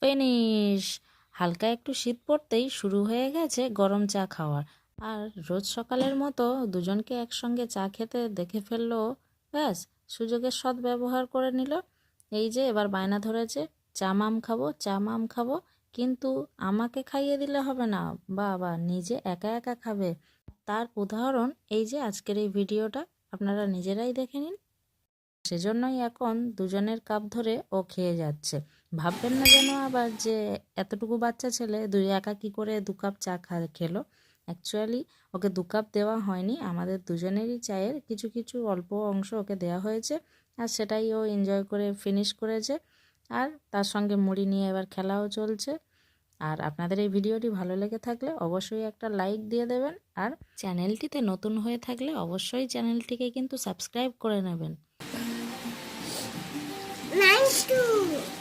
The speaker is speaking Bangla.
ফিনিশ। হালকা একটু শীত পড়তেই শুরু হয়ে গেছে গরম চা খাওয়ার। আর রোজ সকালের মতো দুজনকে একসঙ্গে চা খেতে দেখে ফেললো। ব্যাস, সুযোগের সদ্ব্যবহার করে নিল। এই যে এবার বায়না ধরেছে, চা মাম খাবো, চা মাম খাবো। কিন্তু আমাকে খাইয়ে দিলে হবে না, বাবা নিজে একা একা খাবে। তার উদাহরণ এই যে আজকের এই ভিডিওটা, আপনারা নিজেরাই দেখে নিন। সেজন্যই এখন দুজনের কাপ ধরে ও খেয়ে যাচ্ছে। ভাববেন না যেন আবার যে এতটুকু বাচ্চা ছেলে একা কি করে 2 কাপ চা খেলো। অ্যাকচুয়ালি ওকে 2 কাপ দেওয়া হয়নি, আমাদের দুজনেরই চায়ের কিছু কিছু অল্প অংশ ওকে দেওয়া হয়েছে। আর সেটাই ও এনজয় করে ফিনিশ করেছে। আর তার সঙ্গে মুড়ি নিয়ে এবার খেলাও চলছে। আর আপনাদের এই ভিডিওটি ভালো লেগে থাকলে অবশ্যই একটা লাইক দিয়ে দেবেন। আর চ্যানেলটিতে নতুন হয়ে থাকলে অবশ্যই চ্যানেলটিকে কিন্তু সাবস্ক্রাইব করে নেবেন। 9 2